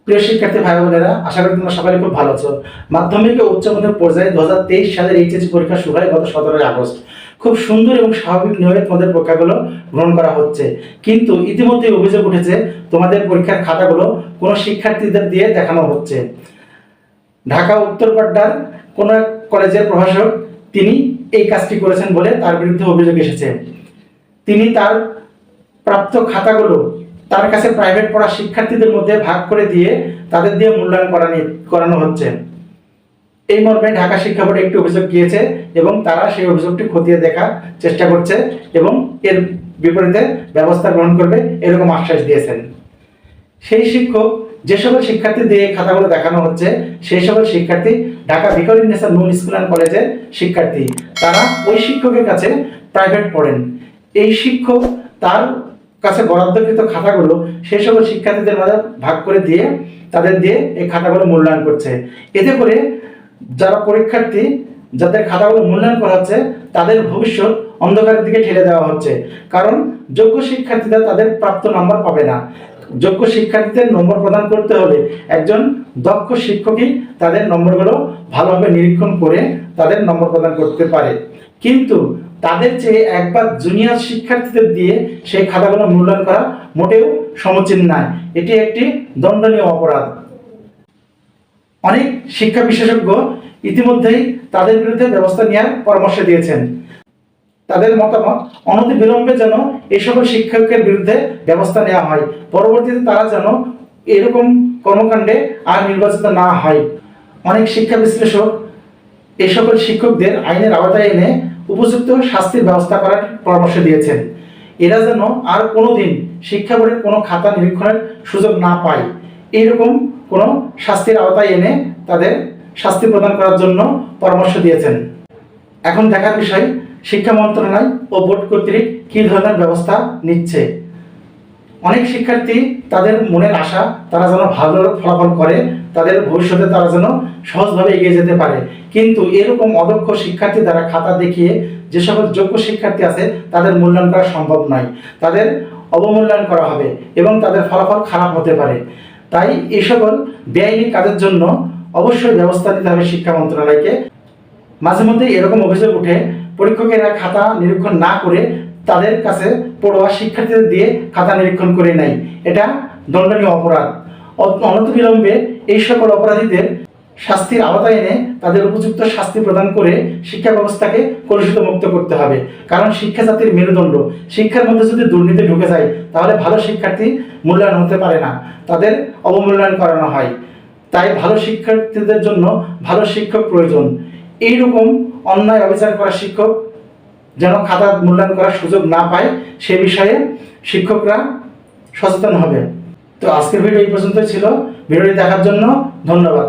প্রিয় শিক্ষার্থী ভাই বোনেরা, আশা করি তোমরা সবাই খুব ভালো আছো। মাধ্যমিক ও উচ্চ মাধ্যমিক পর্যায়ে 2023 সালের এইচএসসি পরীক্ষা শুরু হয় গত 17 আগস্ট। খুব সুন্দর এবং স্বাভাবিক নিয়মে তোমাদের পরীক্ষাগুলো গ্রহণ করা হচ্ছে, কিন্তু ইতিমধ্যে অভিযোগ উঠেছে তোমাদের পরীক্ষার খাতাগুলো কোনো শিক্ষার্থীদের দিয়ে দেখানো হচ্ছে। ঢাকা উত্তরপাড্ডার কোনো এক কলেজের প্রভাষক তিনি এই কাজটি করেছেন বলে তার বিরুদ্ধে অভিযোগ এসেছে। তিনি তার প্রাপ্ত খাতাগুলো তার কাছে প্রাইভেট পড়া শিক্ষার্থীদের মধ্যে ভাগ করে দিয়ে তাদের দিয়ে মূল্যায়ন করানো হচ্ছে। এই মর্মে ঢাকা শিক্ষা বোর্ডে একটি অভিযোগ গিয়েছে এবং তারা সেই অভিযোগটি খতিয়ে দেখার চেষ্টা করছে এবং এর বিপরীতে ব্যবস্থা গ্রহণ করবে এরকম আশ্বাস দিয়েছেন। সেই শিক্ষক যে সকল শিক্ষার্থী দিয়ে খাতাগুলো দেখানো হচ্ছে সেই সকল শিক্ষার্থী Dhaka Victoria Noon school and কলেজের শিক্ষার্থী। তারা ওই শিক্ষকের কাছে প্রাইভেট পড়েন। এই শিক্ষক তার কাছে বরাদ্দকৃত খাতাগুলো সেই সকল শিক্ষার্থীদের মাঝে ভাগ করে দিয়ে তাদের দিয়ে এই খাতাগুলো মূল্যায়ন করছে। এতে করে যারা পরীক্ষার্থী যাদের খাতাগুলো মূল্যায়ন করা হচ্ছে তাদের ভবিষ্যৎ অন্ধকারের দিকে ঠেলে দেওয়া হচ্ছে, কারণ যোগ্য শিক্ষার্থীরা তাদের প্রাপ্ত নম্বর পাবে না। যোগ্য শিক্ষার্থীদের নম্বর প্রদান করতে হলে একজন দক্ষ শিক্ষকই তাদের নম্বরগুলো ভালোভাবে নিরীক্ষণ করে তাদের নম্বর প্রদান করতে পারে, কিন্তু তাদের চেয়ে একবার জুনিয়র শিক্ষার্থীদের দিয়ে সেই খাতাগুলো মূল্যায়ন করা মোটেও সমীচীন নয়। এটি একটি দণ্ডনীয় অপরাধ। অনেক শিক্ষা বিশেষজ্ঞ ইতিমধ্যেই তাদের বিরুদ্ধে ব্যবস্থা নেওয়ার পরামর্শ দিয়েছেন। তাদের মতামত, অনতিবিলম্বে যেন এই সকল শিক্ষকের বিরুদ্ধে ব্যবস্থা নেওয়া হয়, পরবর্তীতে তারা যেন এরকম কর্মকাণ্ডে আর নির্বাচিত না হয়। অনেক শিক্ষা বিশ্লেষক এই সকল শিক্ষকদের আইনের আওতায় এনে উপযুক্ত শাস্তির ব্যবস্থা করার পরামর্শ দিয়েছেন। এরা যেন আর কোনোদিন শিক্ষা বোর্ডের কোনো খাতা নিরীক্ষণের সুযোগ না পায়, এইরকম কোনো শাস্তির আওতায় এনে তাদের শাস্তি প্রদান করার জন্য পরামর্শ দিয়েছেন। এখন দেখার বিষয় শিক্ষা মন্ত্রণালয় ও বোর্ড কর্তৃক কী ধরনের ব্যবস্থা নিচ্ছে। অনেক শিক্ষার্থী তাদের মনের আশা তারা যেন ভালো ফলাফল করে, তাদের ভবিষ্যতে তারা যেন সহজভাবে এগিয়ে যেতে পারে, কিন্তু এরকম অদক্ষ শিক্ষার্থী দ্বারা খাতা দেখিয়ে যে সকল যোগ্য শিক্ষার্থী আছে তাদের মূল্যায়ন করা সম্ভব নয়। তাদের অবমূল্যায়ন করা হবে এবং তাদের ফলাফল খারাপ হতে পারে। তাই এই সকল বেআইনি কাজের জন্য অবশ্যই ব্যবস্থা নিতে হবে শিক্ষা মন্ত্রণালয়কে। মাঝে মধ্যে এরকম অভিযোগ উঠে পরীক্ষকেরা খাতা নিরীক্ষণ না করে তাদের কাছে পড়ুয়া শিক্ষার্থীদের দিয়ে খাতা নিরীক্ষণ করে নেয়। এটা দণ্ডনীয় অপরাধ। অনতিবিলম্বে এই সকল অপরাধীদের শাস্তির আওতায় এনে তাদের উপযুক্ত শাস্তি প্রদান করে শিক্ষা ব্যবস্থাকে কলুষিত মুক্ত করতে হবে, কারণ শিক্ষা জাতির মেরুদণ্ড। শিক্ষার মধ্যে যদি দুর্নীতি ঢুকে যায় তাহলে ভালো শিক্ষার্থী মূল্যায়ন হতে পারে না, তাদের অবমূল্যায়ন করানো হয়। তাই ভালো শিক্ষার্থীদের জন্য ভালো শিক্ষক প্রয়োজন। এইরকম অন্যায় অবিচার করা শিক্ষক যেন খাতা মূল্যায়ন করার সুযোগ না পায় সে বিষয়ে শিক্ষকরা সচেতন হবে। তো আজকের ভিডিও এই পর্যন্তই ছিল। ভিডিওটি দেখার জন্য ধন্যবাদ।